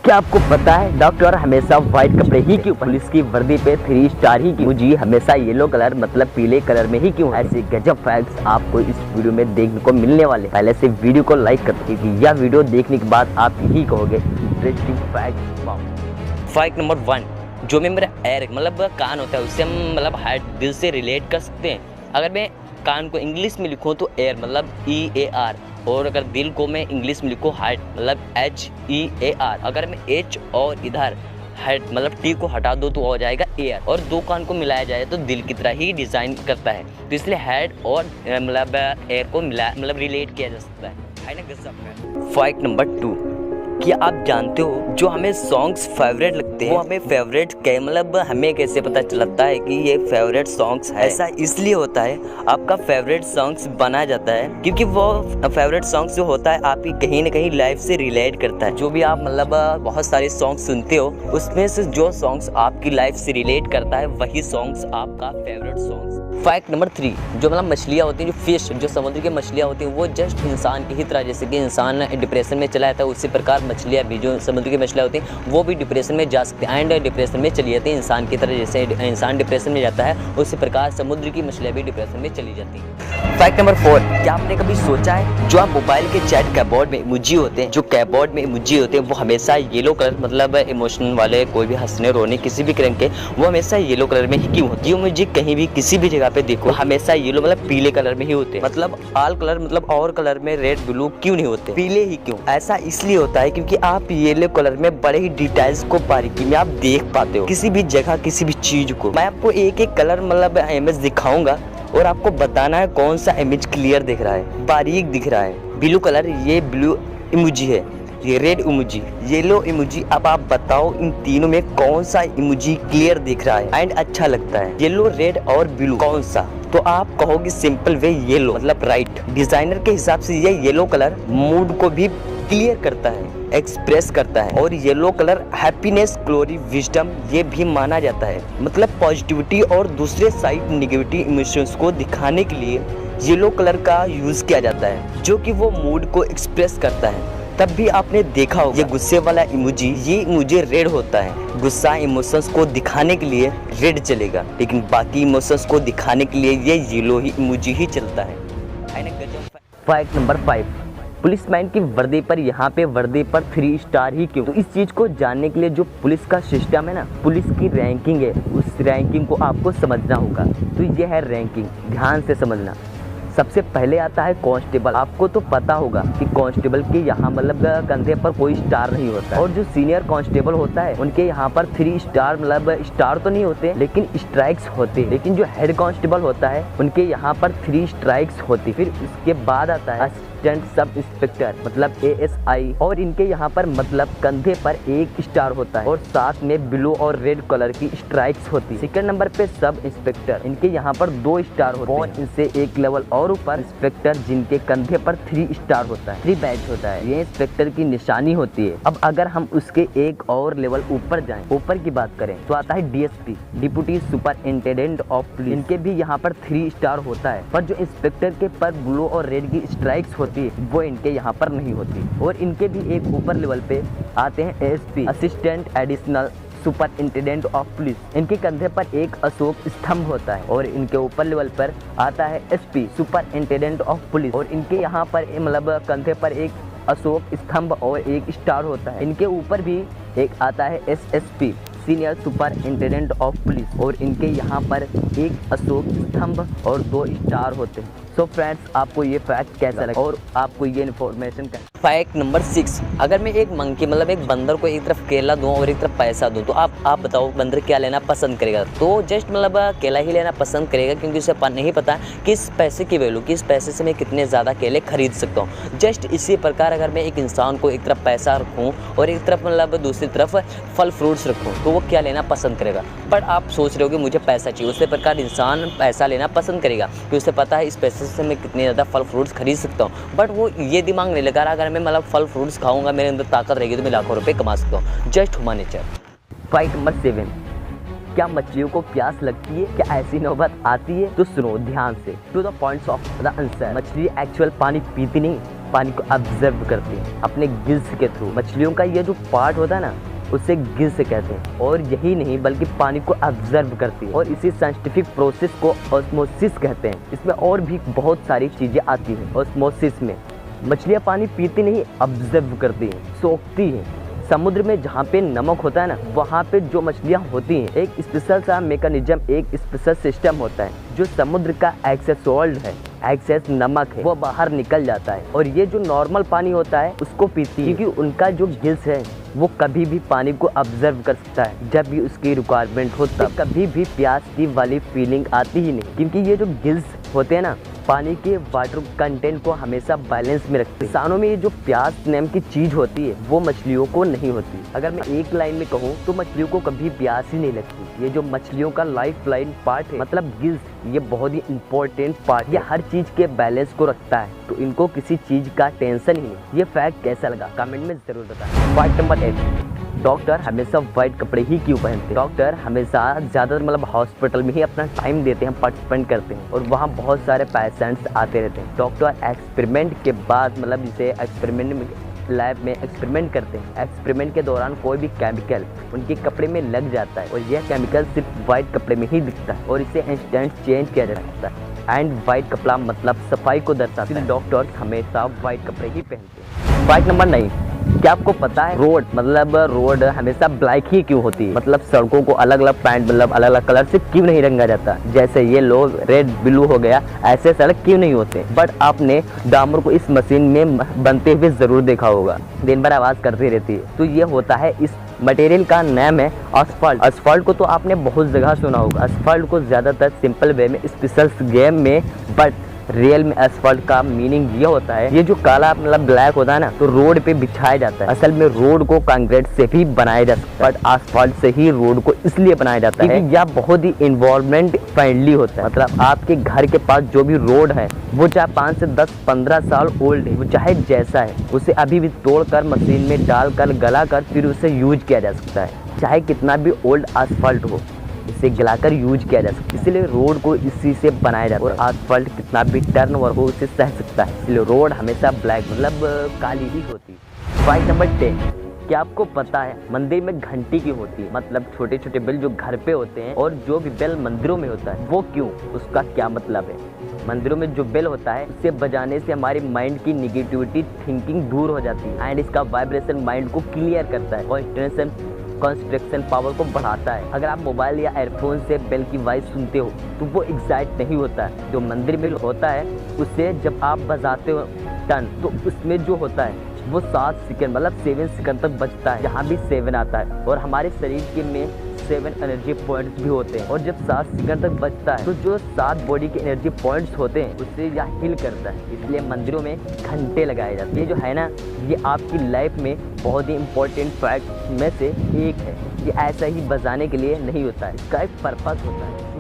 क्या आपको पता है डॉक्टर हमेशा व्हाइट कपड़े ही क्यों, पुलिस की वर्दी पे 3 स्टार ही क्यों, मुझे हमेशा येलो कलर मतलब पीले कलर में ही क्यों। ऐसे गजब फैक्ट्स आपको इस वीडियो में देखने को मिलने वाले। पहले से वीडियो को लाइक कर दीजिए, यह वीडियो देखने के बाद आप यही कहोगे इंटरेस्टिंग फैक्ट। फैक्ट नंबर 1, जो में मेरा एयर मतलब कान होता है उससे हम मतलब हार्ट दिल से रिलेट कर सकते हैं। अगर मैं कान को इंग्लिश में लिखूँ तो एयर मतलब EAR, और अगर दिल को मैं इंग्लिश में लिखूँ हार्ट मतलब HEAR। अगर मैं H और इधर हार्ट मतलब T को हटा दो तो हो जाएगा एयर, और दो कान को मिलाया जाए तो दिल की तरह ही डिज़ाइन करता है। तो इसलिए हेड और मतलब एयर को मिला मतलब रिलेट किया जा सकता है ना गजब। फैक्ट नंबर 2, क्या आप जानते हो जो हमें सॉन्ग्स फेवरेट लगते हैं वो हमें फेवरेट मतलब हमें कैसे पता चलता है कि ये फेवरेट सॉन्ग्स है? ऐसा इसलिए होता है आपका फेवरेट सॉन्ग्स बना जाता है क्योंकि वो फेवरेट सॉन्ग्स जो होता है आपकी कहीं ना कहीं लाइफ से रिलेट करता है। जो भी आप मतलब बहुत सारे सॉन्ग्स सुनते हो उसमें से जो सॉन्ग्स आपकी लाइफ से रिलेट करता है वही सॉन्ग्स आपका फेवरेट सॉन्ग्स। फैक्ट नंबर 3, जो मतलब मछलियाँ होती हैं, जो फिश जो समुद्र की मछलियाँ होती हैं वो जस्ट इंसान की ही तरह, जैसे कि इंसान डिप्रेशन में चला जाता है उसी प्रकार मछलियाँ भी जो समुद्र की मछलियाँ होती हैं वो भी डिप्रेशन में जा सकती हैं एंड डिप्रेशन में चली जाती है इंसान की तरह। जैसे इंसान डिप्रेशन में जाता है उसी प्रकार समुद्र की मछलियाँ भी डिप्रेशन में चली जाती हैं। फैक्ट नंबर 4, क्या आपने कभी सोचा है जो आप मोबाइल के चैट कीबोर्ड में इमोजी होते हैं, जो कीबोर्ड में इमोजी होते हैं वो हमेशा येलो कलर मतलब इमोशनल वाले, कोई भी हंसने रोने किसी भी रंग के, वो हमेशा येलो कलर में ही क्यों होती है? इमोजी कहीं भी किसी भी जगह पे देखो हमेशा येलो मतलब पीले कलर में ही होते हैं। मतलब ऑल कलर मतलब और कलर में रेड ब्लू क्यों नहीं होते, पीले ही क्यों? ऐसा इसलिए होता है क्योंकि आप येलो कलर में बड़े ही डिटेल्स को बारीकी में आप देख पाते हो, किसी भी जगह किसी भी चीज को। मैं आपको एक एक कलर मतलब इमेज दिखाऊंगा और आपको बताना है कौन सा इमेज क्लियर दिख रहा है, बारीक दिख रहा है। ब्लू कलर ये ब्लू इमोजी है, ये रेड इमोजी, येलो इमोजी। अब आप बताओ इन तीनों में कौन सा इमोजी क्लियर दिख रहा है एंड अच्छा लगता है, येलो रेड और ब्लू कौन सा? तो आप कहोगे सिंपल वे येलो मतलब राइट। डिजाइनर के हिसाब से ये येलो कलर मूड को भी क्लियर करता है, एक्सप्रेस करता है, और yellow colour happiness, glory, wisdom ये भी माना जाता है। मतलब पॉजिटिविटी और दूसरे साइड नेगेटिव इमोशंस को दिखाने के लिए येलो कलर का यूज किया जाता है जो कि वो मूड को एक्सप्रेस करता है। तब भी आपने देखा होगा ये गुस्से वाला इमोजी, ये इमोजी रेड होता है, गुस्सा इमोशंस को दिखाने के लिए रेड चलेगा, लेकिन बाकी इमोशंस को दिखाने के लिए ये येलो ही इमोजी ही चलता है ना गजब। फैक्ट नंबर 5, पुलिसमैन की वर्दी पर यहाँ पे वर्दी पर 3 स्टार ही क्यों? तो इस चीज को जानने के लिए जो पुलिस का सिस्टम है ना, पुलिस की रैंकिंग है, उस रैंकिंग को आपको समझना होगा। तो ये है रैंकिंग, ध्यान से समझना। सबसे पहले आता है कांस्टेबल। आपको तो पता होगा कि कांस्टेबल के यहाँ मतलब कंधे पर कोई स्टार नहीं होता है, और जो सीनियर कांस्टेबल होता है उनके यहाँ पर 3 स्टार मतलब स्टार तो नहीं होते लेकिन स्ट्राइक्स होते हैं। लेकिन जो हेड कांस्टेबल होता है उनके यहाँ पर 3 स्ट्राइक्स होती। फिर उसके बाद आता है असिस्टेंट सब इंस्पेक्टर मतलब ASI, और इनके यहाँ पर मतलब कंधे पर 1 स्टार होता है और साथ में ब्लू और रेड कलर की स्ट्राइक्स होती है। सेकंड नंबर पे सब इंस्पेक्टर, इनके यहाँ पर 2 स्टार होते हैं, और इनसे एक लेवल और ऊपर इंस्पेक्टर जिनके कंधे पर 3 स्टार होता है, 3 बैच होता है। ये इंस्पेक्टर की निशानी होती है। अब अगर हम उसके एक और लेवल ऊपर जाएं, ऊपर की बात करें तो आता है DSP, deputy superintendent of police. इनके भी यहाँ पर 3 स्टार होता है, पर जो इंस्पेक्टर के पर ब्लू और रेड की स्ट्राइक्स होती है वो इनके यहाँ पर नहीं होती। और इनके भी एक ऊपर लेवल पे आते हैं ASP, assistant additional superintendent of police. इनके कंधे पर एक अशोक स्तंभ होता है, और इनके ऊपर लेवल पर आता है SP, सुपरिंटेंडेंट ऑफ पुलिस, और इनके यहाँ पर मतलब कंधे पर एक अशोक स्तंभ और 1 स्टार होता है। इनके ऊपर भी एक आता है SSP, senior superintendent of police, और इनके यहाँ पर एक अशोक स्तंभ और 2 स्टार होते हैं। सो फ्रेंड्स, आपको ये फैक्ट कैसा लगा और आपको ये इन्फॉर्मेशन कैसा? फैक्ट नंबर 6, अगर मैं एक मंकी मतलब एक बंदर को एक तरफ केला दूं और एक तरफ पैसा दूं तो आप बताओ बंदर क्या लेना पसंद करेगा? तो जस्ट मतलब केला ही लेना पसंद करेगा क्योंकि उसे नहीं पता कि इस पैसे की वैल्यू, कि इस पैसे से मैं कितने ज़्यादा केले खरीद सकता हूँ। जस्ट इसी प्रकार अगर मैं एक इंसान को एक तरफ पैसा रखूँ और एक तरफ मतलब दूसरी तरफ फल फ्रूट्स रखूँ तो वो क्या लेना पसंद करेगा? बट आप सोच रहे हो कि मुझे पैसा चाहिए, उसी प्रकार इंसान पैसा लेना पसंद करेगा क्योंकि उसे पता है इस पैसे से मैं कितने ज़्यादा फल फ्रूट्स खरीद सकता हूँ। बट वो ये दिमाग नहीं लगा रहा अगर मैं मतलब फल फ्रूट्स खाऊंगा मेरे अंदर ताकत रहेगी तो मैं लाखों रुपए कमा सकता हूँ। Just human nature. Fact number 7, क्या मछलियों को प्यास लगती है? क्या ऐसी नौबत आती है? तो सुनो ध्यान से, to the points of the answer. मछली एक्चुअल पानी पीती नहीं, पानी को ऑब्जर्व करती हैं अपने गिल्स के थ्रू। मछलियों का ये जो पार्ट होता है ना, उसे गिल्स कहते हैं। और यही नहीं बल्कि पानी को ऑब्जर्व करती है, और इसी साइंटिफिक प्रोसेस को ऑस्मोसिस कहते हैं। इसमें और भी बहुत सारी चीज़ें आती हैं। ऑस्मोसिस में मछलियाँ पानी पीती नहीं, ऑब्जर्व करती हैं, सोखती हैं। समुद्र में जहाँ पे नमक होता है ना, वहाँ पे जो मछलियाँ होती हैं, एक स्पेशल सा मैकेनिज्म, एक स्पेशल सिस्टम होता है जो समुद्र का एक्सेस सॉल्ट है, एक्सेस नमक है, वो बाहर निकल जाता है और ये जो नॉर्मल पानी होता है उसको पीती है, क्योंकि उनका जो गिल्स है वो कभी भी पानी को ऑब्जर्व कर सकता है जब भी उसकी रिक्वायरमेंट हो तब। कभी भी प्यास की वाली फीलिंग आती ही नहीं, क्योंकि ये जो गिल्स होते हैं ना, पानी के वाटर कंटेंट को हमेशा बैलेंस में रखते हैं। इंसानों में ये जो प्यास नाम की चीज़ होती है वो मछलियों को नहीं होती। अगर मैं एक लाइन में कहूँ तो मछलियों को कभी प्यास ही नहीं लगती। ये जो मछलियों का लाइफ लाइन पार्ट है, मतलब गिल्स, ये बहुत ही इंपॉर्टेंट पार्ट है। ये हर चीज़ के बैलेंस को रखता है, तो इनको किसी चीज़ का टेंशन ही नहीं। ये फैक्ट कैसा लगा कमेंट में ज़रूर बताएं। फैक्ट नंबर 8, डॉक्टर हमेशा वाइट कपड़े ही क्यों पहनते हैं? डॉक्टर हमेशा ज़्यादातर मतलब हॉस्पिटल में ही अपना टाइम देते हैं, पार्टिसिपेंट करते हैं, और वहाँ बहुत सारे पेशेंट्स आते रहते हैं। डॉक्टर एक्सपेरिमेंट के बाद, मतलब जैसे एक्सपेरिमेंट में लैब में एक्सपेरिमेंट करते हैं, एक्सपेरिमेंट के दौरान कोई भी केमिकल उनके कपड़े में लग जाता है, और यह केमिकल सिर्फ वाइट कपड़े में ही दिखता है, और इसे इंस्टेंट चेंज किया जा सकता है। एंड वाइट कपड़ा मतलब सफाई को दर्शाता है। डॉक्टर्स हमेशा वाइट कपड़े ही पहनते हैं। फैक्ट नंबर 9, क्या आपको पता है रोड हमेशा ब्लैक ही क्यों होती है? मतलब सड़कों को अलग अलग पैंट मतलब अलग अलग कलर से क्यों नहीं रंगा जाता? जैसे ये लोग रेड ब्लू हो गया, ऐसे सड़क क्यों नहीं होते? बट आपने डामर को इस मशीन में बनते हुए जरूर देखा होगा, दिन भर आवाज करती रहती है। तो ये होता है, इस मटेरियल का नाम है असफाल्ट। असफाल्ट को तो आपने बहुत जगह सुना होगा। असफाल्ट को ज्यादातर सिंपल वे में, स्पेशल गेम में, बट रियल में एसफाल्ट का मीनिंग ये होता है, ये जो काला मतलब ब्लैक होता है ना, तो रोड पे बिछाया जाता है। असल में रोड को कंक्रीट से भी बनाया जा सकता है, बट आसफाल्ट से ही रोड को इसलिए बनाया जाता है कि यह बहुत ही इन्वायरमेंट फ्रेंडली होता है। मतलब आपके घर के पास जो भी रोड है वो चाहे 5 से 10-15 साल ओल्ड है, वो चाहे जैसा है, उसे अभी भी तोड़कर मशीन में डालकर गलाकर फिर उसे यूज किया जा सकता है। चाहे कितना भी ओल्ड आसफाल्ट हो, इसे गलाकर यूज किया जा सकता है। इसलिए रोड को इसी से बनाया जाता है, और आसफाल्ट कितना भी टर्न ओवर हो उसे सह सकता है। इसलिए रोड हमेशा ब्लैक मतलब काली ही होती है। फैक्ट नंबर 10, क्या आपको पता है मंदिर में घंटी क्यों होती है? मतलब छोटे छोटे बेल जो घर पे होते हैं और जो भी बेल मंदिरों में होता है, वो क्यों, उसका क्या मतलब है? मंदिरों में जो बेल होता है, इसे बजाने से हमारे माइंड की निगेटिविटी थिंकिंग दूर हो जाती है, एंड इसका वाइब्रेशन माइंड को क्लियर करता है और कंस्ट्रक्शन पावर को बढ़ाता है। अगर आप मोबाइल या एयरफोन से बेल की वॉइस सुनते हो तो वो एक्साइट नहीं होता है। जो मंदिर में होता है उसे जब आप बजाते हो टन, तो उसमें जो होता है वो 7 सेकंड मतलब 7 सेकंड तक बजता है, जहाँ भी 7 आता है। और हमारे शरीर के में 7 एनर्जी पॉइंट्स भी होते हैं, और जब 7 सेकंड तक बजता है तो जो 7 बॉडी के एनर्जी पॉइंट्स होते हैं उससे यह हिल करता है। इसलिए मंदिरों में घंटे लगाए जाते हैं। ये जो है ना, ये आपकी लाइफ में बहुत ही इंपॉर्टेंट फैक्ट में से एक है। ये ऐसा ही बजाने के लिए नहीं होता है, इसका एक पर्पस होता है।